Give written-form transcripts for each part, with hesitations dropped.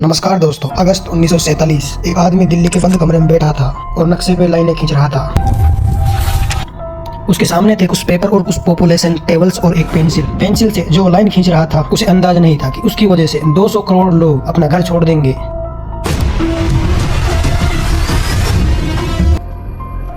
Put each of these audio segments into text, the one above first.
नमस्कार दोस्तों, अगस्त 1947 एक आदमी दिल्ली के बंद कमरे में बैठा था और नक्शे पे लाइनें खींच रहा था। उसके सामने थे कुछ पेपर और कुछ पॉपुलेशन टेबल्स और एक पेंसिल से जो लाइन खींच रहा था उसे अंदाजा नहीं था कि उसकी वजह से 200 करोड़ लोग अपना घर छोड़ देंगे।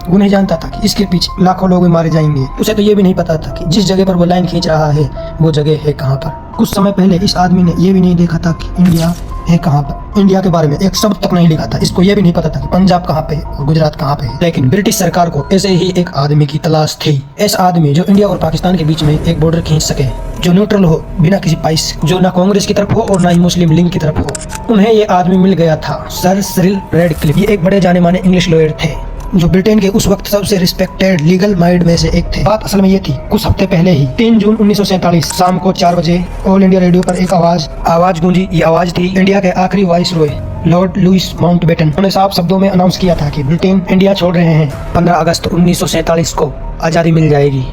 वो नहीं जानता था कि इसके पीछे लाखों लोग मारे जाएंगे। उसे तो ये भी नहीं पता था कि जिस जगह पर वो लाइन खींच रहा है वो जगह है कहाँ पर। कुछ समय पहले इस आदमी ने ये भी नहीं देखा था कि इंडिया है कहाँ पर। इंडिया के बारे में एक शब्द तक नहीं लिखा था। इसको ये भी नहीं पता था कि पंजाब कहाँ पे और गुजरात कहाँ पे है। लेकिन ब्रिटिश सरकार को ऐसे ही एक आदमी की तलाश थी। ऐसा आदमी जो इंडिया और पाकिस्तान के बीच में एक बॉर्डर खींच सके, जो न्यूट्रल हो बिना किसी पाइस, जो ना कांग्रेस की तरफ हो और ना ही मुस्लिम लीग की तरफ हो। उन्हें ये आदमी मिल गया था, सर सिरिल रेडक्लिफ। ये एक बड़े जाने माने इंग्लिश लॉयर थे जो ब्रिटेन के उस वक्त सबसे रिस्पेक्टेड लीगल माइंड में से एक थे। बात असल में ये थी, कुछ हफ्ते पहले ही 3 जून 1947 शाम को 4 बजे ऑल इंडिया रेडियो पर एक आवाज गूंजी। ये आवाज थी इंडिया के आखिरी viceroy lord Louis Mountbatten. उन्होंने साफ शब्दों में अनाउंस किया था कि ब्रिटेन इंडिया छोड़ रहे हैं। 15 अगस्त 1947 को आजादी मिल जाएगी।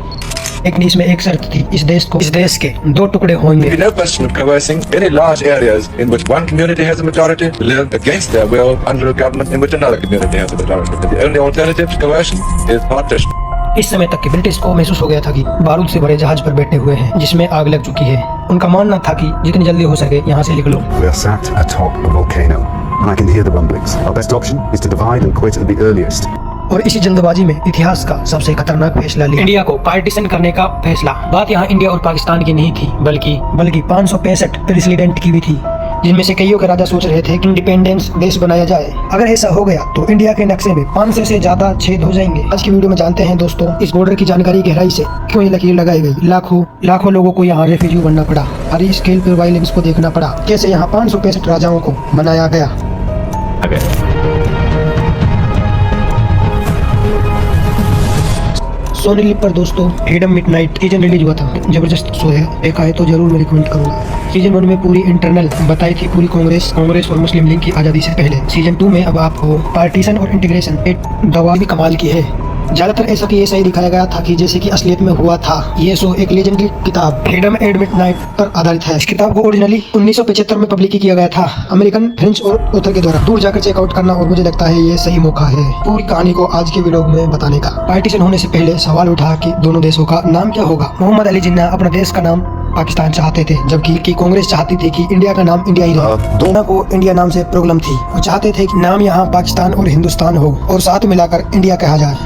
लेकिन इसमें एक शर्त थी, इस देश के 2 टुकड़े होंगे। No question of coercing any large areas in which one community has a majority to live against their will under a government in which another community has a majority. The only alternative to coercion is partition. इस समय तक कि British को महसूस हो गया था कि बारूद से भरे जहाज पर बैठे हुए हैं जिसमें आग लग चुकी है। उनका मानना था कि जितनी जल्दी हो सके यहाँ से निकलो। We are sat atop a volcano and I can hear the rumblings. Our best option is to divide and quit at the earliest. और इसी जल्दबाजी में इतिहास का सबसे खतरनाक फैसला लिया, इंडिया को पार्टीशन करने का फैसला। बात यहाँ इंडिया और पाकिस्तान की नहीं थी, बल्कि 565 प्रेसिडेंट की भी थी, जिनमें से कईयों के राजा सोच रहे थे कि इंडिपेंडेंस देश बनाया जाए। अगर ऐसा हो गया तो इंडिया के नक्शे में 500 से ज्यादा छेद हो जाएंगे। आज की वीडियो में जानते हैं दोस्तों इस बॉर्डर की जानकारी गहराई से, क्यों ये लकीर लगाई गई। लाखों लोगों को यहाँ रेफ्यूजी बनना पड़ा, हरी स्केल पर वायलेंस को देखना पड़ा, कैसे यहाँ 565 राजाओं को बनाया गया। सोनी लिव पर दोस्तों फ्रीडम मिडनाइट सीजन रिलीज हुआ था। जबरदस्त शो है, देखा है तो जरूर मैं रिकमेंड करूंगा। सीजन 1 में पूरी इंटरनल बताई थी, पूरी कांग्रेस और मुस्लिम लीग की आजादी से पहले। सीजन 2 में अब आपको पार्टीशन और इंटीग्रेशन दवा भी कमाल की है। ज्यादातर ऐसा ही दिखाया गया था कि जैसे कि असलियत में हुआ था। ये शो एक लेजेंडरी किताब फ्रीडम एट मिडनाइट पर आधारित है। इस किताब को ओरिजिनली 1975 में पब्लिक किया गया था अमेरिकन फ्रेंच और ऑथर के द्वारा। दूर जाकर चेकआउट करना, और मुझे लगता है ये सही मौका है पूरी कहानी को आज के वीडियो में बताने का। पार्टीशन होने से पहले सवाल उठा कि दोनों देशों का नाम क्या होगा। मोहम्मद अली जिन्ना अपना देश का नाम पाकिस्तान चाहते थे, जबकि कांग्रेस चाहती थी कि इंडिया का नाम इंडिया ही रहे। दोनों को इंडिया नाम से प्रॉब्लम थी। वो चाहते थे कि नाम यहाँ पाकिस्तान और हिंदुस्तान हो और साथ मिलाकर इंडिया कहा जाए।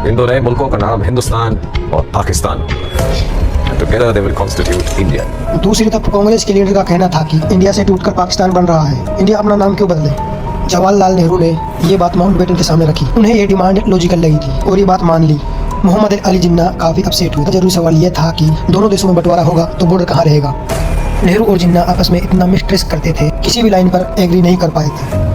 इन दो नए मुल्कों का नाम हिंदुस्तान और Pakistan, together they will constitute India. दूसरी तरफ कांग्रेस के लीडर का कहना था कि इंडिया से टूटकर पाकिस्तान बन रहा है, इंडिया अपना नाम क्यों बदले। जवाहरलाल नेहरू ने ये बात माउंटबेटन के सामने रखी। उन्हें ये डिमांड लॉजिकल लगी थी और ये बात मान ली। मोहम्मद अली जिन्ना काफी अपसेट हुए। जरूरी सवाल यह था कि दोनों देशों में बंटवारा होगा तो बॉर्डर कहाँ रहेगा। नेहरू और जिन्ना आपस में इतना मिसट्रेस करते थे, किसी भी लाइन पर एग्री नहीं कर पाए थे।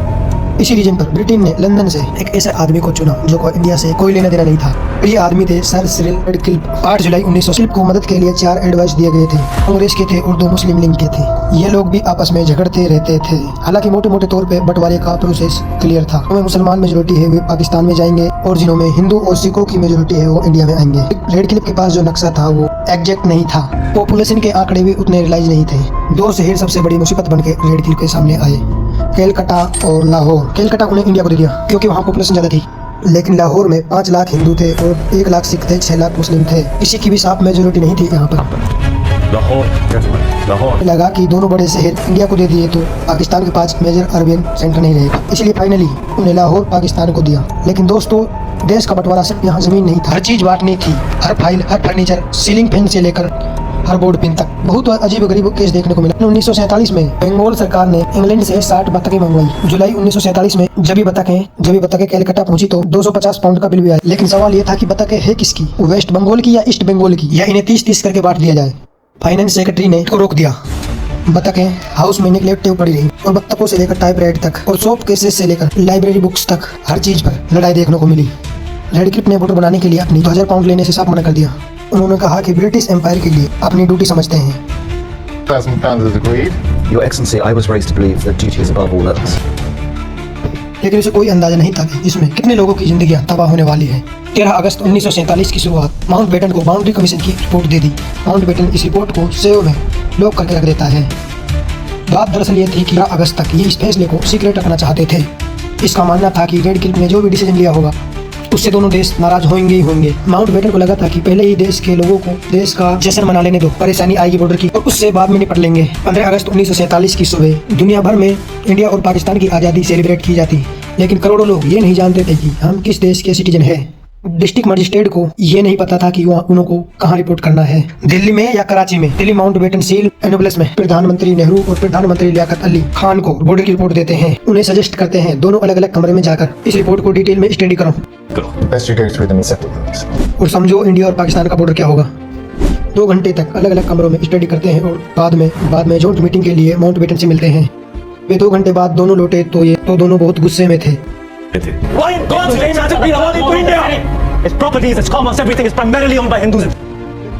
इसी रीजन पर ब्रिटेन ने लंदन से एक ऐसे आदमी को चुना जो को इंडिया से कोई लेना देना नहीं था। ये आदमी थे सर सिरिल रेडक्लिफ। 8 जुलाई 1900 को मदद के लिए 4 एडवाइस दिए गए थे। कांग्रेस के थे और 2 मुस्लिम लीग के थे। ये लोग भी आपस में झगड़ते रहते थे। हालांकि मोटे तौर पे बंटवारे का प्रोसेस क्लियर था। जिनमें मुसलमान मेजोरिटी है वे पाकिस्तान में जाएंगे और जिन्हों में हिंदू और सिखों की मेजोरिटी है वो इंडिया में आएंगे। रेडक्लिफ के पास जो नक्शा था वो एग्जैक्ट नहीं था। पॉपुलेशन के आंकड़े भी उतने रियलाइज नहीं थे। 2 शहर सबसे बड़ी मुसीबत बनके रेडक्लिफ के सामने आए, कलकत्ता और लाहौर। कलकत्ता उन्हें इंडिया को दे दिया क्योंकि वहाँ पॉपुलेशन ज्यादा थी, लेकिन लाहौर में 5 लाख हिंदू थे और 1 लाख सिख थे, 6 लाख मुस्लिम थे। किसी की भी साफ मेजोरिटी नहीं थी यहाँ पर। लाहौर लगा कि दोनों बड़े शहर इंडिया को दे दिए तो पाकिस्तान के पास मेजर अर्बन सेंटर नहीं रहेगा, इसलिए फाइनली उन्हें लाहौर पाकिस्तान को दिया। लेकिन दोस्तों देश का बंटवारा सिर्फ यहाँ जमीन नहीं था, हर चीज बांटनी थी। हर फाइल, हर फर्नीचर, सीलिंग फैन से लेकर हर बोर्ड पिन तक। बहुत अजीब गरीब केस देखने को मिला। 1947 में बंगाल सरकार ने इंग्लैंड से 60 बतखें मंगवाई। जुलाई 1947 में जब ये बतखें कलकत्ता पहुंची तो 250 पाउंड का बिल भी आया। लेकिन सवाल ये था कि बतखें है किसकी, वेस्ट बंगाल की या ईस्ट बंगाल की, या इन्हें 30-30 करके बांट दिया जाए। फाइनेंस सेक्रेटरी ने इसको रोक दिया। बतखें हाउस में निकलेटिव पड़ी रही और बत्तखों से लेकर टाइपराइटर तक और सोप केसेस से लेकर लाइब्रेरी बुक्स तक हर चीज पर लड़ाई देखने को मिली। रेडक्लिफ ने बॉर्डर बनाने के लिए अपनी 2000 पाउंड लेने से साफ मना कर दिया। उन्होंने कहा कि ब्रिटिश एम्पायर के लिए अपनी ड्यूटी समझते हैं। Your Excellency, I was raised to believe that duty is above all else. लेकिन उसे कोई अंदाजा नहीं था कि इसमें कितने लोगों की जिंदगियां तबाह होने वाली है। 13 अगस्त 1947 की शुरुआत माउंटबेटन को बाउंड्री कमीशन की रिपोर्ट दे दी। माउंटबेटन इस रिपोर्ट को सेव में लॉक करके रख देता है। बात दरअसल ये थी कि 15 अगस्त तक ये इस फैसले को सीक्रेट रखना चाहते थे। इसका मानना था कि रेड क्लिफ ने जो भी डिसीजन लिया होगा उससे दोनों देश नाराज होंगे ही होंगे। माउंटबेटन को लगा था कि पहले ही देश के लोगों को देश का जश्न मना लेने दो, परेशानी आएगी बॉर्डर की और उससे बाद में निपट लेंगे। 15 अगस्त 1947 की सुबह दुनिया भर में इंडिया और पाकिस्तान की आज़ादी सेलिब्रेट की जाती, लेकिन करोड़ों लोग ये नहीं जानते थे कि हम किस देश के सिटीजन हैं। डिस्ट्रिक्ट मजिस्ट्रेट को ये नहीं पता था कि वहाँ उनको कहाँ रिपोर्ट करना है, दिल्ली में या कराची में। दिल्ली माउंटबेटन सील एनोबलेस में प्रधानमंत्री नेहरू और प्रधानमंत्री लियाकत अली खान को बॉर्डर की रिपोर्ट देते हैं। उन्हें सजेस्ट करते हैं दोनों अलग अलग कमरे में जाकर इस रिपोर्ट को डिटेल में स्टडी करो और समझो इंडिया और पाकिस्तान का बॉर्डर क्या होगा। 2 घंटे तक अलग अलग कमरों में स्टडी करते हैं और बाद में जॉइंट मीटिंग के लिए माउंटबेटन से मिलते हैं। वे 2 घंटे बाद दोनों लौटे तो दोनों बहुत गुस्से में थे। Why in God's name has it been allowed into India? Its properties, its commerce, everything is primarily owned by Hindus.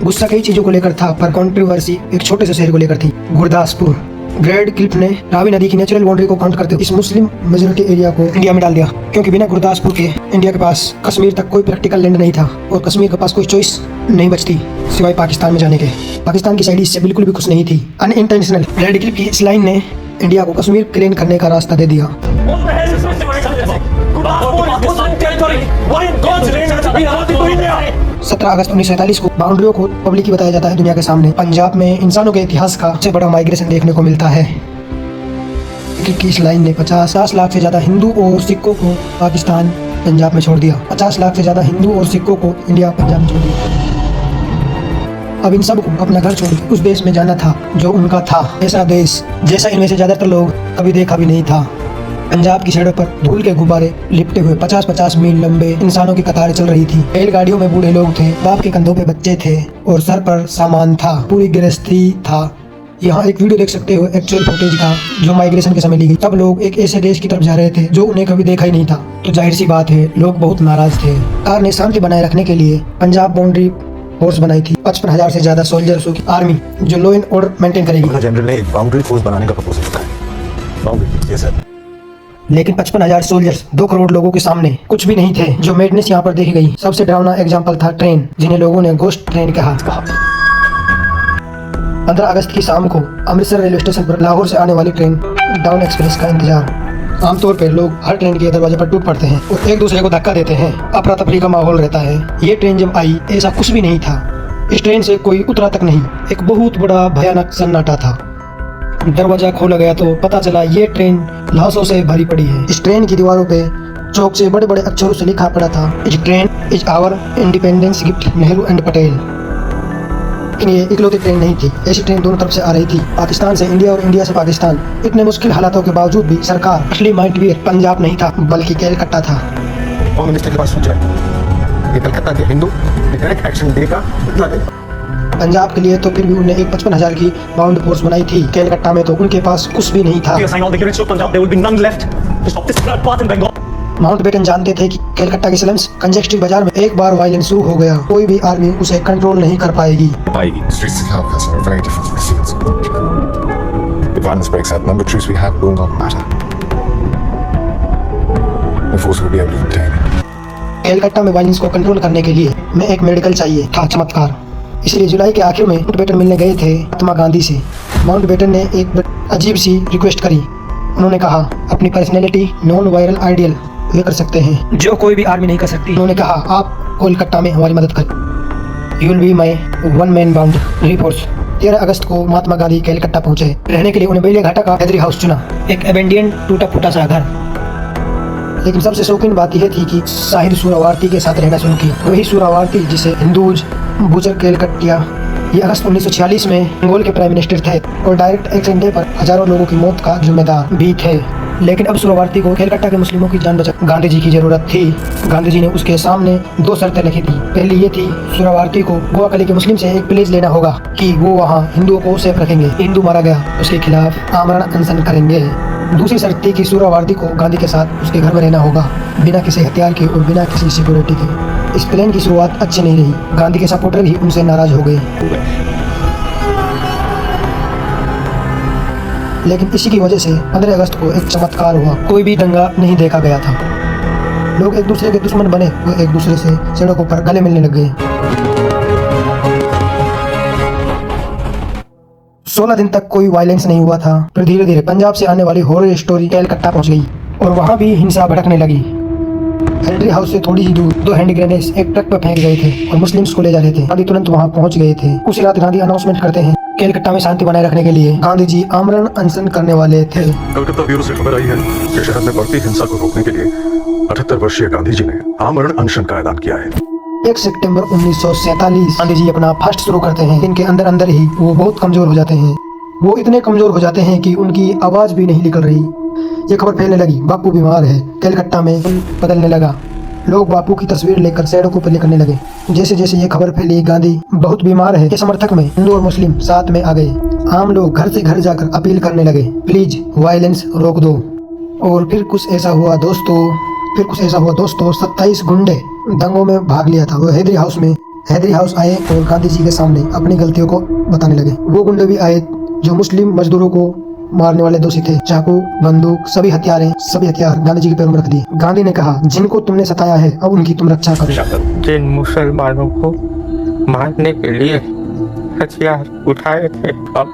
गुस्सा कई चीजों को लेकर था, पर कंट्रोवर्सी एक छोटे से शहर को लेकर थी, गुरदासपुर। ग्रेड क्लिफ ने रावी नदी की नेचुरल बाउंड्री को काउंट करते हुए इस मुस्लिम मेजोरिटी एरिया को इंडिया में डाल दिया, क्योंकि बिना गुरदासपुर के इंडिया के पास कश्मीर तक कोई प्रैक्टिकल लैंड नहीं था और कश्मीर के पास कोई चॉइस नहीं बचती सिवाय पाकिस्तान में जाने के। पाकिस्तान की साइड इससे बिल्कुल भी खुश नहीं थी। अनइंटेंशनल ग्रेड क्लिफ की इस लाइन ने इंडिया को कश्मीर क्लेम करने का रास्ता दे दिया। What the hell is this? Gurdaspur is Muslim territory. Why in God's name has it been allowed into India? 17 अगस्त 1947 को बाउंड्रियों को पब्लिक बताया जाता है दुनिया के सामने। पंजाब में इंसानों के इतिहास का सबसे बड़ा माइग्रेशन देखने को मिलता है। इस लाइन ने 50 लाख से ज्यादा हिंदू और सिखों को पाकिस्तान पंजाब में छोड़ दिया। 50 लाख से ज्यादा हिंदू और सिखों को इंडिया पंजाब में छोड़ दिया। अब इन सब को अपना घर छोड़ उस देश में जाना था जो उनका था, ऐसा देश जैसा इनमें से ज्यादातर लोग कभी देखा भी नहीं था। पंजाब की सड़क पर धूल के गुब्बारे लिपटे हुए 50-50 मील लंबे इंसानों की कतारें चल रही थी। रेलगाड़ियों में बूढ़े लोग थे, बाप के कंधों पे बच्चे थे और सर पर सामान था, पूरी गृहस्थी था। यहाँ एक वीडियो देख सकते हो एक्चुअल फुटेज का जो माइग्रेशन के समय ली गई। तब लोग एक ऐसे देश की तरफ जा रहे थे जो उन्हें कभी देखा ही नहीं था, तो जाहिर सी बात है लोग बहुत नाराज थे। सरकार ने शांति बनाए रखने के लिए पंजाब बाउंड्री फोर्स बनाई थी, 55,000 से ज्यादा सोल्जर्स की आर्मी जो लॉ एंड ऑर्डर मेंटेन करेगी। जनरल ने एक बाउंड्री फोर्स बनाने का प्रपोजल रखा है। Boundary, yes sir. लेकिन 55,000 सोल्जर्स 2 करोड़ लोगों के सामने कुछ भी नहीं थे। जो मेडनेस यहाँ पर देखी गई सबसे डरावना एग्जाम्पल था ट्रेन, जिन्हें लोगों ने गोश्त ट्रेन कहा। 15 अगस्त की शाम को अमृतसर रेलवे स्टेशन पर लाहौर से आने वाली ट्रेन डाउन एक्सप्रेस का इंतजार। आमतौर पर लोग हर ट्रेन के दरवाजे पर टूट पड़ते हैं और एक दूसरे को धक्का देते हैं, अफरा तफरी का माहौल रहता है। ये ट्रेन जब आई ऐसा कुछ भी नहीं था। इस ट्रेन से कोई उतरा तक नहीं, एक बहुत बड़ा भयानक सन्नाटा था। दरवाजा खोला गया तो पता चला ये ट्रेन लाशों से भरी पड़ी है। इस ट्रेन की दीवारों पे चौक से बड़े बड़े अक्षरों से लिखा पड़ा था, इस train is our independence gift Nehru and Patel. लेकिन ये इकलौती ट्रेन नहीं थी, ऐसी ट्रेन दोनों तरफ से आ रही थी, पाकिस्तान से इंडिया और इंडिया से पाकिस्तान। इतने मुश्किल हालातों के बावजूद भी सरकार असली माइंडवियर पंजाब नहीं था बल्कि कैलकट्टा था। होम मिनिस्टर के पास सोचा ये कलकत्ता के हिंदू डायरेक्ट एक्शन डे का बदला ले। पंजाब के लिए तो फिर भी उन्होंने एक 55,000 की बाउंड फोर्स बनाई थी। कैलकट्टा में तो उनके पास कुछ भी नहीं था। If you assign all the units to Punjab, there will be none left to stop this bloodbath in Bengal. Mountbatten जानते थे कि कैलकट्टा के स्लम्स कंजेस्टेड बाजार में एक बार वायलेंस शुरू हो गया, कोई भी आर्मी उसे कंट्रोल नहीं कर पाएगी। The streets of Calcutta are very different from the fields. If violence breaks out, the number of troops we have will not matter. The force will be able to contain it. कैलकट्टा में violence को control करने के लिए में एक medical चाहिए था, चमत्कार। इसलिए जुलाई के आखिर में माउंटबेटन मिलने गए थे महात्मा गांधी से। माउंटबेटन ने एक अजीब सी रिक्वेस्ट करी। उन्होंने कहा अपनी personality non viral ideal way कर सकते हैं जो कोई भी आर्मी नहीं कर सकती। उन्होंने कहा आप कोलकाता में हमारी मदद करें, you will be my 1 man boundary force. 13 अगस्त को महात्मा गांधी कैलकट्टा पहुंचे। रहने के लिए उन्हें बेलिया घाटा का हैदरी हाउस चुना, एक एबेंडियन टूटा फूटा सा घर। लेकिन सबसे शौकीन बात यह थी कि शाहिद सूरावर्ती के साथ रहना शुरू किया। वही सूरावर्ती जिसे हिंदूज बूचर कैलकट्टिया ये अगस्त 1946 में बंगाल के प्राइम मिनिस्टर थे और डायरेक्ट एक्शन डे पर हजारों लोगों की मौत का जिम्मेदार भी थे। लेकिन अब सूरावर्ती को कैलकट्टा के मुस्लिमों की जान बचा गांधी जी की जरूरत थी। गांधी जी ने उसके सामने 2 शर्तें रखी थी। पहली ये थी सूरावर्ती को गोवा कली के मुस्लिम से एक प्लेज लेना होगा कि वो वहाँ हिंदुओं को सेफ रखेंगे, हिंदू मारा गया उसके खिलाफ आमरण अनशन करेंगे। दूसरी शर्त थी कि सूरावर्ती को गांधी के साथ उसके घर में रहना होगा, बिना किसी हथियार के और बिना किसी सिक्योरिटी के। इस प्लान की शुरुआत अच्छी नहीं रही, गांधी के सपोर्टर भी उनसे नाराज हो गए। लेकिन इसी की वजह से 15 अगस्त को एक चमत्कार हुआ। कोई भी दंगा नहीं देखा गया था। लोग एक दूसरे के दुश्मन बने, वो एक दूसरे से सड़कों पर गले मिलने लग गए। 16 दिन तक कोई वायलेंस नहीं हुआ था। फिर धीरे धीरे पंजाब से आने वाली हॉरर स्टोरी कलकत्ता पहुंच गई और वहां भी हिंसा भड़कने लगी। हेनरी हाउस से थोड़ी ही दूर 2 हैंड ग्रेनेड्स एक ट्रक पर फेंक गए थे और मुस्लिम्स को ले जा रहे थे। गांधी तुरंत वहां पहुंच गए थे। उसी रात गांधी अनाउंसमेंट करते हैं कलकत्ता में शांति बनाए रखने के लिए गांधी जी आमरण अनशन करने वाले थे। कलकत्ता ब्यूरो से खबर आई है कि शहर में बढ़ती हिंसा को रोकने के लिए 78 वर्षीय गांधी जी ने आमरण अनशन का ऐलान किया है। 1 सितंबर 1947 गांधी जी अपना फास्ट शुरू करते हैं। इनके अंदर अंदर ही वो बहुत कमजोर हो जाते हैं। वो इतने कमजोर हो जाते हैं कि उनकी आवाज भी नहीं निकल रही। ये खबर फैलने लगी बापू बीमार है। कलकत्ता में बदलने लगा। लोग बापू की तस्वीर लेकर सड़कों पर निकलने लगे। जैसे जैसे ये खबर फैली गांधी बहुत बीमार है के समर्थक में हिंदू और मुस्लिम साथ में आ गए। आम लोग घर से घर जाकर अपील करने लगे, प्लीज वायलेंस रोक दो। और फिर कुछ ऐसा हुआ दोस्तों 27 गुंडे दंगों में भाग लिया था। वो हैदरी हाउस आए और गांधी जी के सामने अपनी गलतियों को बताने लगे। वो गुंडे भी आए जो मुस्लिम मजदूरों को मारने वाले दोषी थे। चाकू, बंदूक, सभी हथियार गांधी जी के पैरों में रख दिए। गांधी ने कहा, जिनको तुमने सताया है अब उनकी तुम रक्षा करो। जिन मुसलमानों को मारने के लिए हथियार उठाए थे अब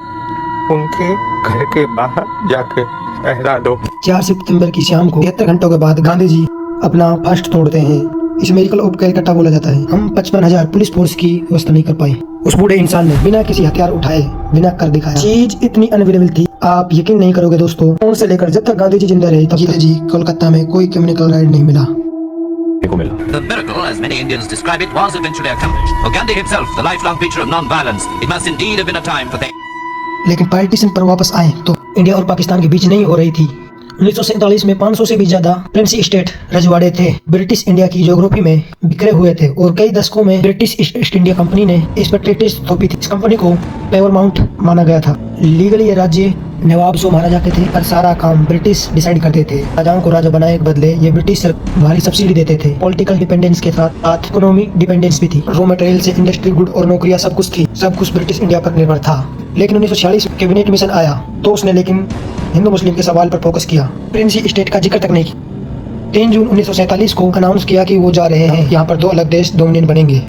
उनके घर के बाहर जाके पहरा दो। 4 सितंबर की शाम को 73 घंटों के बाद गांधी जी अपना फास्ट तोड़ते हैं। इस मेडिकल ऑफ कलकत्ता बोला जाता है। हम 55,000 पुलिस फोर्स की व्यवस्था नहीं कर पाए। उस बूढ़े इंसान ने बिना किसी हथियार उठाए बिना कर दिखाया। चीज इतनी अनअवेलेबल थी, आप यकीन नहीं करोगे दोस्तों। फोन से लेकर जब तक गांधी जी जिंदा रहे तब जी कोलकाता में कोई कम्युनिकल राइड नहीं मिला। The miracle, as many Indians describe it, was eventually accomplished. For Gandhi himself, the lifelong preacher of non-violence, it must indeed have been a time for लेकिन पार्टीशन पर वापस आए तो इंडिया और पाकिस्तान के बीच नहीं हो रही थी। 1947 में 500 से भी ज्यादा प्रिंसी स्टेट रजवाड़े थे। ब्रिटिश इंडिया की ज्योग्राफी में बिखरे हुए थे और कई दशकों में ब्रिटिश ईस्ट इंडिया कंपनी ने इस पर ट्रीटीज थोपी थी। इस कंपनी को पेवरमाउंट माना गया था। लीगली ये राज्य नवाब से महाराजा के थे और सारा काम ब्रिटिश डिसाइड करते थे। राजाओं को राजा बनाने के बदले ये ब्रिटिश भारी सब्सिडी देते थे। पॉलिटिकल डिपेंडेंस के साथ इकोनॉमिक डिपेंडेंस भी थी। रॉ मटेरियल से इंडस्ट्री, गुड और नौकरियां सब कुछ थी। सब कुछ ब्रिटिश इंडिया पर निर्भर था। लेकिन 1946 कैबिनेट मिशन आया तो उसने हिंदू मुस्लिम के सवाल पर फोकस किया। प्रिंसी स्टेट का जिक्र तक नहीं किया। 3 जून 1947 को अनाउंस किया कि वो जा रहे हैं, यहाँ पर 2 अलग देश डोमिनियन बनेंगे।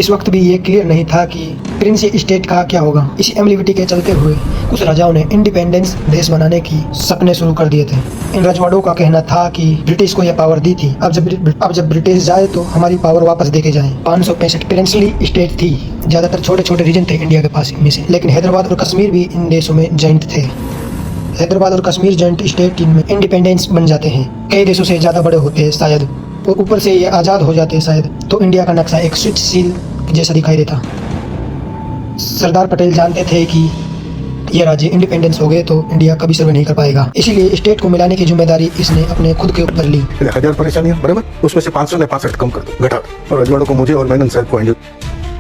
इस वक्त भी ये क्लियर नहीं था कि प्रिंसी स्टेट का क्या होगा। इसी एम्बिग्विटी के चलते हुए कुछ राजाओं ने इंडिपेंडेंस देश बनाने की सपने शुरू कर दिए थे। इन रजवाड़ों का कहना था कि ब्रिटिश को यह पावर दी थी, अब जब ब्रिटिश जाए तो हमारी पावर वापस देके जाए। 565 प्रिंसली स्टेट थी। ज्यादातर छोटे छोटे रीजन थे इंडिया के पास में से, लेकिन हैदराबाद और कश्मीर भी इन देशों में जॉइंट थे। हैदराबाद और कश्मीर जॉइंट स्टेट इनमें इंडिपेंडेंस बन जाते हैं। कई देशों से ज्यादा बड़े होते हैं शायद, और ऊपर से ये आज़ाद हो जाते हैं शायद, तो इंडिया का नक्शा एक स्विच सील जैसा दिखाई देता। सरदार पटेल जानते थे कि ये राज्य इंडिपेंडेंस हो गए तो इंडिया कभी सर्वे नहीं कर पाएगा। इसीलिए स्टेट को मिलाने की जिम्मेदारी इसने अपने खुद के ऊपर ली। 1000 परेशानियां बराबर, उसमें से 500 ने 65 कम कर दो, घटा, और रजवाड़ों को मुझे और मैनन साहब को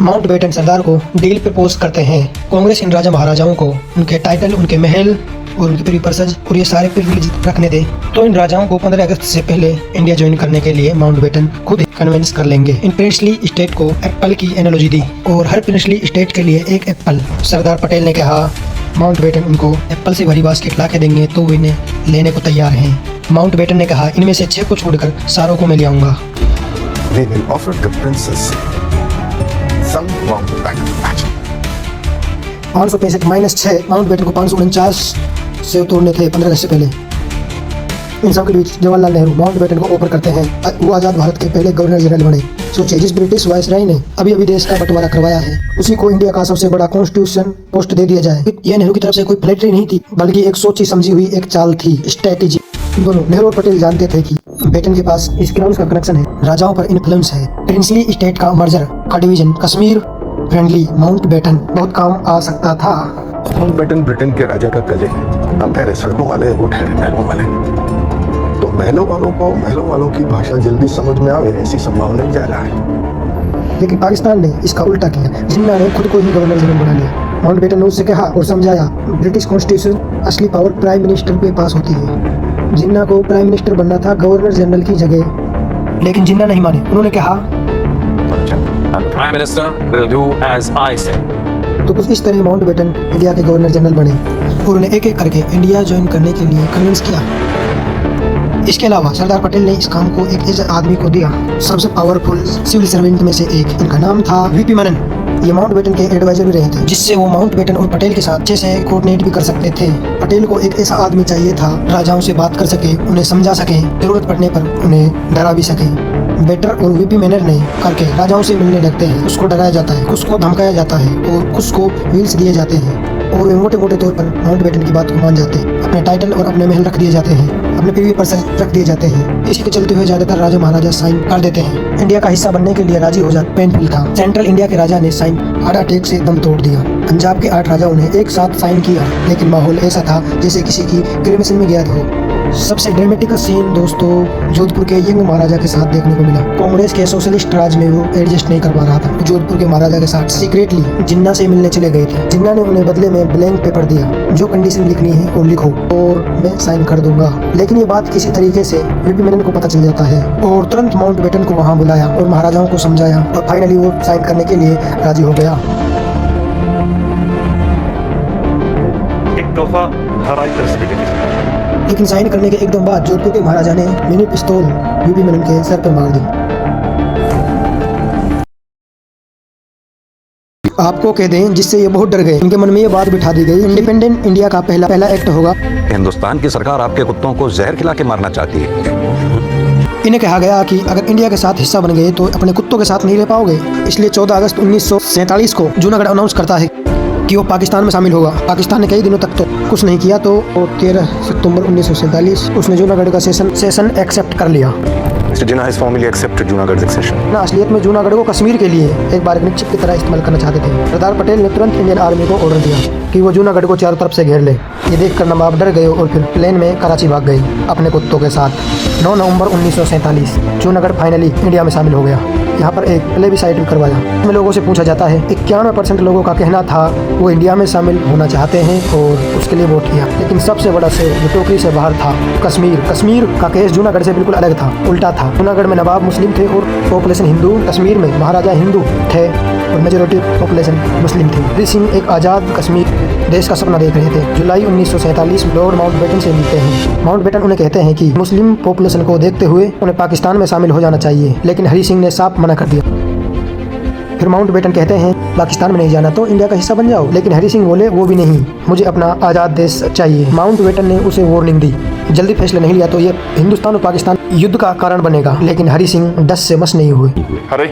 माउंटबेटन सरदार को डील प्रपोज करते हैं। कांग्रेस इन राजा महाराजाओं को उनके टाइटल, उनके महल और उनके प्रिविलेज और ये सारे प्रिविलेज रखने दे तो इन राजाओं को 15 अगस्त से पहले इंडिया ज्वाइन करने के लिए माउंटबेटन खुद ही कन्विंस कर लेंगे। इन प्रिंसली स्टेट को एप्पल की एनालॉजी दी और हर प्रिंसली स्टेट के लिए एक एप्पल। सरदार पटेल ने कहा माउंटबेटन उनको एप्पल से भरी बास्केट ला के देंगे तो वो इन्हें लेने को तैयार हैं। माउंटबेटन ने कहा इनमें से 6 को छोड़कर सारों को मैं ले आऊंगा। 565-6 माउंटबेटन को 549 से तोड़ने थे 15 अगस्त से पहले। इन सब के बीच जवाहरलाल नेहरू माउंटबेटन को ऑफर करते हैं। वो आज़ाद भारत के पहले गवर्नर जनरल बने। सोचिए, जिस ब्रिटिश वायसराय ने अभी देश का बंटवारा करवाया है उसी को इंडिया का सबसे बड़ा कॉन्स्टिट्यूशन पोस्ट दे दिया जाए। यह नेहरू की तरफ से कोई फ्लैटरी नहीं थी, बल्कि एक सोची समझी हुई एक चाल थी, स्ट्रेटेजी। दोनों नेहरू और पटेल जानते थे कि बेटन के पास इस क्राउन का कनेक्शन है, राजाओं पर इन्फ्लुएंस है। प्रिंसली स्टेट का मर्जर का डिवीजन कश्मीर फ्रेंडली माउंटबेटन बहुत काम आ सकता था। माउंटबेटन ब्रिटेन के राजा का कजे, हम ठहरे सड़कों वाले, वो ठहरे महलों वाले। तो महलों वालों को महलों वालों की भाषा जल्दी समझ में आवे ऐसी संभावना नहीं जा रहा है। लेकिन पाकिस्तान ने इसका उल्टा किया। जिन्ना ने खुद को ही गवर्नर जनरल बना लिया। माउंटबेटन ने उससे कहा और समझाया ब्रिटिश कॉन्स्टिट्यूशन असली पावर प्राइम मिनिस्टर के पास होती है। जिन्ना को प्राइम मिनिस्टर बनना था गवर्नर जनरल की जगह, लेकिन जिन्ना नहीं माने। उन्होंने कहा Prime Minister will do as I say. तो कुछ इस तरह माउंटबेटन इंडिया के गवर्नर जनरल बने और उन्हें एक एक करके इंडिया ज्वाइन करने के लिए कन्विंस किया। इसके अलावा सरदार पटेल ने इस काम को एक ऐसे आदमी को दिया, सबसे पावरफुल सिविल सर्वेंट में से एक। इनका नाम था वीपी मेनन। ये माउंटबेटन के एडवाइजर भी रहे थे, जिससे वो माउंटबेटन और पटेल के साथ अच्छे से कोऑर्डिनेट भी कर सकते थे। पटेल को एक ऐसा आदमी चाहिए था राजाओं से बात कर सके, उन्हें समझा सके, जरूरत पड़ने पर उन्हें डरा भी सके। बेटर और वीपी मैनर ने करके राजाओं से मिलने लगते हैं, उसको डराया जाता है, उसको धमकाया जाता है और उसको व्हील्स दिए जाते हैं और वे मोटे मोटे तौर पर माउंटबेटन की बात को मान जाते हैं। अपने टाइटल और अपने महल रख दिए जाते हैं, अपने प्रीवी पर्सन रख दिए जाते हैं। इसी के चलते हुए ज्यादातर राजा महाराजा साइन कर देते हैं। इंडिया का हिस्सा बनने के लिए राजी हो जाना पेनफुल था। सेंट्रल इंडिया के राजा ने साइन हार्ट अटैक से दम तोड़ दिया। पंजाब के 8 राजाओं ने एक साथ साइन किया, लेकिन माहौल ऐसा था जैसे किसी की क्रिमिसन में गया हो। सबसे ड्रामेटिक सीन दोस्तों जोधपुर के यंग महाराजा के साथ देखने को मिला। कांग्रेस के सोशलिस्ट राज में वो एडजस्ट नहीं कर पा रहा था। जोधपुर के महाराजा के साथ सीक्रेटली जिन्ना से मिलने चले गए थे। जिन्ना ने उन्हें बदले में ब्लैंक पेपर दिया, जो कंडीशन लिखनी है वो लिखो और मैं साइन कर दूंगा। लेकिन ये बात किसी तरीके से वीपी मेनन को पता चल जाता है और तुरंत माउंटबेटन को वहाँ बुलाया और महाराजाओं को समझाया और फाइनली वो साइन करने के लिए राजी हो गया। एक तोहफा हमारी तरफ से भी देते लेकिन साइन करने के एकदम बाद जोधपुर के महाराजा ने मिनी पिस्तौल वीपी मेनन के सर पर मार दी। आपको कह दें जिससे ये बहुत डर गए, इनके मन में ये बात बिठा दी गई इंडिपेंडेंट इंडिया का पहला एक्ट होगा। हिंदुस्तान की सरकार आपके कुत्तों को जहर खिला के मारना चाहती है। इन्हें कहा गया कि अगर इंडिया के साथ हिस्सा बन गए तो अपने कुत्तों के साथ नहीं रह पाओगे। इसलिए 14 अगस्त 1947 को जूनागढ़ अनाउंस करता है कि वो पाकिस्तान में शामिल होगा। पाकिस्तान ने कई दिनों तक तो कुछ नहीं किया, तो 13 सितंबर 1947 उसने जूनागढ़ का सेशन एक्सेप्ट कर लिया। Mr. Jinnah has formally accepted Junagadh's accession. ना असलियत में जूनागढ़ को कश्मीर के लिए एक बार निश्चित की तरह इस्तेमाल करना चाहते थे। सरदार पटेल ने तुरंत इंडियन आर्मी को ऑर्डर दिया कि वो जूनागढ़ को चारों तरफ से घेर ले। ये देखकर नवाब डर गए और फिर प्लेन में कराची भाग गए अपने कुत्तों के साथ। 9 नवंबर 1947 जूनागढ़ फाइनली इंडिया में शामिल हो गया। यहाँ पर एक प्लेबिसाइट भी करवाया। इसमें लोगों से पूछा जाता है, 91% लोगों का कहना था वो इंडिया में शामिल होना चाहते हैं और उसके लिए वोट किया। लेकिन सबसे बड़ा से जो टोकरी से बाहर था कश्मीर का केस जूनागढ़ से बिल्कुल अलग था, उल्टा था। जूनागढ़ में नवाब मुस्लिम थे और पॉपुलेशन हिंदू, कश्मीर में महाराजा हिंदू थे और मेजोरिटी पॉपुलेशन मुस्लिम थी। हरि सिंह एक आज़ाद कश्मीर देश का सपना देख रहे थे। जुलाई 1947 लॉर्ड माउंटबेटन से मिलते हैं। माउंटबेटन उन्हें कहते हैं कि मुस्लिम पॉपुलेशन को देखते हुए उन्हें पाकिस्तान में शामिल हो जाना चाहिए, लेकिन हरि सिंह ने साफ मना कर दिया। फिर माउंटबेटन कहते हैं पाकिस्तान में नहीं जाना तो इंडिया का हिस्सा बन जाओ, लेकिन हरि सिंह बोले वो भी नहीं, मुझे अपना आज़ाद देश चाहिए। माउंटबेटन ने उसे वार्निंग दी, जल्दी फैसला नहीं लिया तो ये हिंदुस्तान और पाकिस्तान युद्ध का कारण बनेगा। लेकिन हरि सिंह 10 से मस नहीं हुए। Hurry.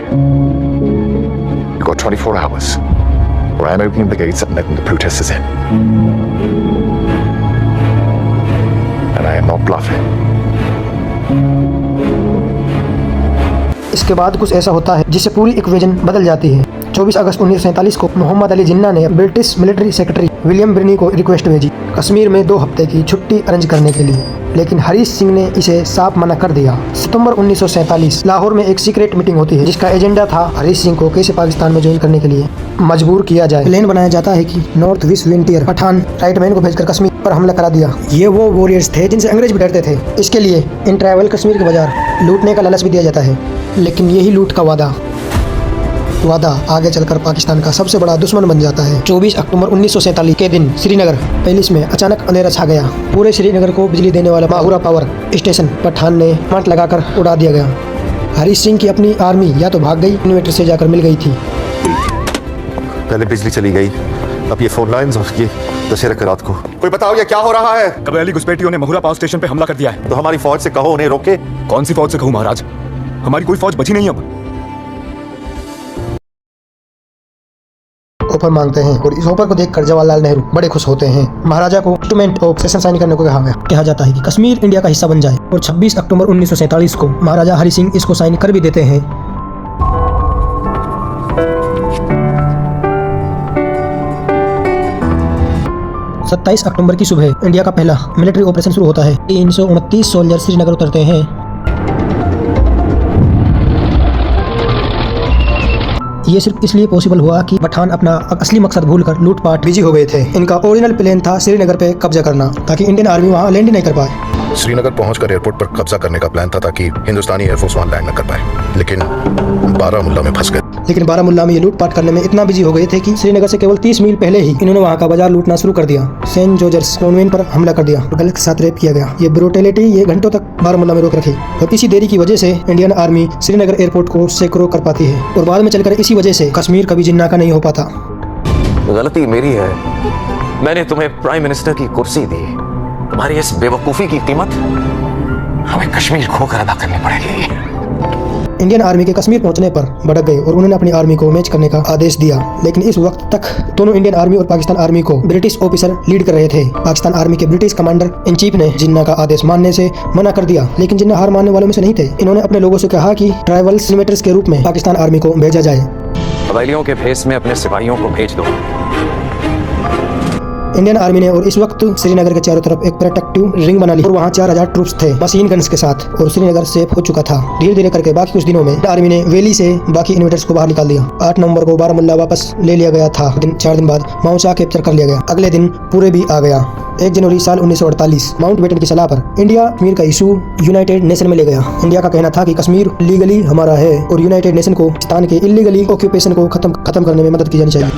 You've got 24 hours, or I'm opening the gates and letting the protesters in. And I am not bluffing. इसके बाद कुछ ऐसा होता है जिससे पूरी इक्वेशन बदल जाती है। 24 अगस्त 1947 को मोहम्मद अली जिन्ना ने ब्रिटिश मिलिट्री सेक्रेटरी विलियम ब्रिनी को रिक्वेस्ट भेजी कश्मीर में 2 हफ्ते की छुट्टी अरेंज करने के लिए, लेकिन हरि सिंह ने इसे साफ मना कर दिया। सितंबर 1947 लाहौर में एक सीक्रेट मीटिंग होती है जिसका एजेंडा था हरि सिंह को कैसे पाकिस्तान में ज्वाइन करने के लिए मजबूर किया जाए। प्लान बनाया जाता है कि नॉर्थ वेस्ट फ्रंटियर पठान राइटमैन को भेजकर कश्मीर पर हमला करा दिया। ये वो वॉरियर्स थे जिनसे अंग्रेज भी डरते थे। इसके लिए इन ट्रैवल कश्मीर के बाजार लूटने का लालच भी दिया जाता है, लेकिन यही लूट का वादा आगे चलकर पाकिस्तान का सबसे बड़ा दुश्मन बन जाता है। 24 अक्टूबर 1947 के दिन श्रीनगर पैलेस में अचानक अंधेरा छा गया। पूरे श्रीनगर को बिजली देने वाला माहुरा पावर स्टेशन पठान ने मांट लगाकर उड़ा दिया गया। हरि सिंह की अपनी आर्मी या तो भाग गई, इन्वेटर से जाकर मिल गई थी। पहले बिजली चली गई, अब ये फोन लाइन्स और ये दशहरा की रात को। कोई बताओ ये क्या हो रहा है? कबायली घुसपैठियों ने महुरा पावर स्टेशन पे हमला कर दिया है। तो हमारी फौज से कहो उन्हें रोके। कौन सी फौज से कहूँ महाराज, हमारी कोई फौज बची नहीं अब। ऑफर मांगते हैं और इस ऑफर को देखकर जवाहरलाल नेहरू बड़े खुश होते हैं। महाराजा को इंस्ट्रूमेंट ऑफ सेशन साइन करने को कहा जाता है कि कश्मीर इंडिया का हिस्सा बन जाए और 26 अक्टूबर 1947 को महाराजा हरि सिंह इसको साइन कर भी देते हैं। सत्ताईस अक्टूबर की सुबह इंडिया का पहला मिलिट्री ऑपरेशन शुरू होता है। 329 सोल्जर श्रीनगर उतरते हैं। ये सिर्फ इसलिए पॉसिबल हुआ कि पठान अपना असली मकसद भूलकर लूटपाट बिजी हो गए थे। इनका ओरिजिनल प्लान था श्रीनगर पे कब्जा करना ताकि इंडियन आर्मी वहां लैंड नहीं कर पाए। श्रीनगर पहुंचकर एयरपोर्ट पर कब्जा करने का प्लान था ताकि हिंदुस्तानी एयरफोर्स वहां लैंड न कर पाए, लेकिन बारामुल्ला में फंस गए। लेकिन बारामुल्ला में ये लूटपाट करने में इतना बिजी हो गए थे कि श्रीनगर से केवल 30 मील पहले ही इन्होंने वहाँ का बाजार लूटना शुरू कर दिया। सेंट जॉर्जेस कॉन्वेंट पर हमला कर दिया और गलत के साथ रेप किया गया। ये ब्रूटैलिटी ये घंटों तक बारामुल्ला में रोक रखी और इसी देरी की वजह से इंडियन आर्मी श्रीनगर एयरपोर्ट को सैकड़ों कर पाती है और बाद में चलकर इसी वजह से कश्मीर कभी जिन्ना का नहीं हो पाता। गलती मेरी है, मैंने तुम्हें प्राइम मिनिस्टर की कुर्सी दी। तुम्हारी इस बेवकूफी की कीमत हमें कश्मीर खोकर अदा करनी पड़ेगी। इंडियन आर्मी के कश्मीर पहुंचने पर भड़क गए और उन्होंने अपनी आर्मी को मैच करने का आदेश दिया, लेकिन इस वक्त तक दोनों इंडियन आर्मी और पाकिस्तान आर्मी को ब्रिटिश ऑफिसर लीड कर रहे थे। पाकिस्तान आर्मी के ब्रिटिश कमांडर इन चीफ ने जिन्ना का आदेश मानने से मना कर दिया, लेकिन जिन्ना हार मानने वालों में से नहीं थे। इन्होंने अपने लोगों से कहा कि ट्राइबल सिमेटर्स के रूप में पाकिस्तान आर्मी को भेजा जाए। कबायलियों के भेस में अपने सिपाहियों को भेज दो। इंडियन आर्मी ने और इस वक्त श्रीनगर के चारों तरफ एक प्रोटेक्टिव रिंग बना ली और वहाँ 4000 ट्रूप्स थे मशीन गन्स के साथ और श्रीनगर सेफ हो चुका था। धीरे धीरे करके बाकी कुछ दिनों में आर्मी ने वैली से बाकी इन्वेडर्स को बाहर निकाल दिया। 8 नवंबर को बारामुल्ला वापस ले लिया गया था। 4 दिन बाद माउचा कैप्चर कर लिया गया। अगले दिन पूरे भी आ गया। 1 जनवरी साल 1948 माउंटबेटन की सलाह पर इंडिया कश्मीर का इशू यूनाइटेड नेशन में ले गया। इंडिया का कहना था कि कश्मीर लीगली हमारा है और यूनाइटेड नेशन को पाकिस्तान के इलीगली ऑक्यूपेशन को खत्म करने में मदद की जानी चाहिए।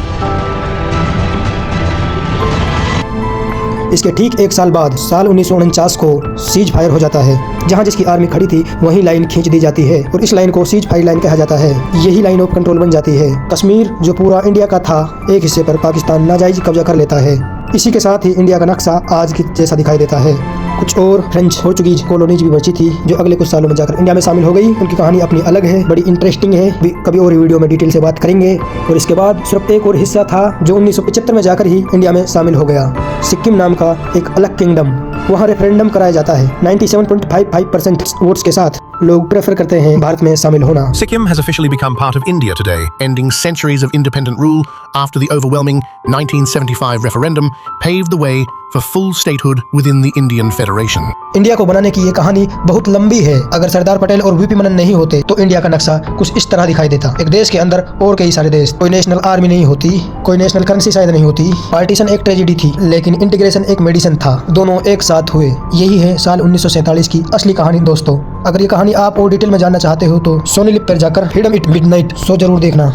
इसके ठीक 1 साल बाद साल 1949 को सीज फायर हो जाता है। जहां जिसकी आर्मी खड़ी थी वहीं लाइन खींच दी जाती है और इस लाइन को सीज फायर लाइन कहा जाता है। यही लाइन ऑफ कंट्रोल बन जाती है। कश्मीर जो पूरा इंडिया का था, एक हिस्से पर पाकिस्तान नाजायज कब्जा कर लेता है। इसी के साथ ही इंडिया का नक्शा आज की जैसा दिखाई देता है। कुछ और फ्रेंच पोर्चुगीज कॉलोनीज भी बची थी जो अगले कुछ सालों में जाकर इंडिया में शामिल हो गई। उनकी कहानी अपनी अलग है, बड़ी इंटरेस्टिंग है। कभी और वीडियो में डिटेल से बात करेंगे। और इसके बाद सिर्फ एक और हिस्सा था जो 1975 में जाकर ही इंडिया में शामिल हो गया। सिक्किम नाम का एक अलग किंगडम। वहाँ रेफरेंडम कराया जाता है। 97.55% वोट्स के साथ लोग प्रेफर करते हैं भारत में शामिल होना। Sikkim has officially become part of India today, ending centuries of independent rule after the overwhelming 1975 referendum paved the way for full statehood within the Indian Federation. India को बनाने की ये कहानी बहुत लंबी है। अगर सरदार पटेल और वीपी मनन नहीं होते तो इंडिया का नक्शा कुछ इस तरह दिखाई देता। एक देश के अंदर और कई सारे देश, कोई नेशनल आर्मी नहीं होती, कोई नेशनल करेंसी शायद नहीं होती। पार्टीशन एक ट्रेजेडी थी, लेकिन इंटीग्रेशन एक मेडिसिन था। दोनों एक साथ हुए। यही है साल 1947 की असली कहानी दोस्तों। अगर ये कहानी आप और डिटेल में जानना चाहते हो तो सोनी लिप पर जाकर फ्रीडम एट मिडनाइट शो जरूर देखना।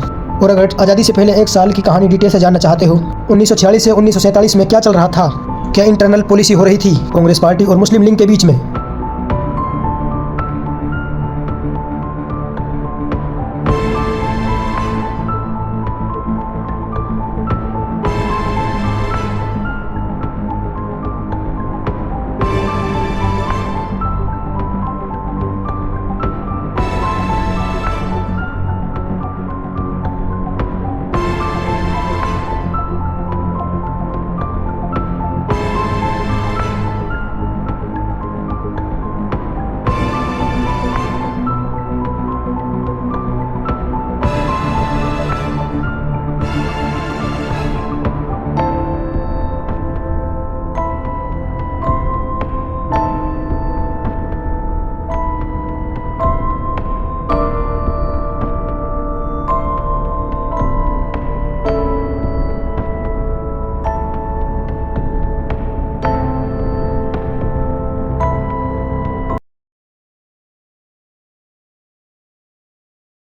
और अगर आज़ादी से पहले 1 साल की कहानी डिटेल से जानना चाहते हो, 1946 से 1947 में क्या चल रहा था, क्या इंटरनल पॉलिसी हो रही थी कांग्रेस पार्टी और मुस्लिम लीग के बीच में,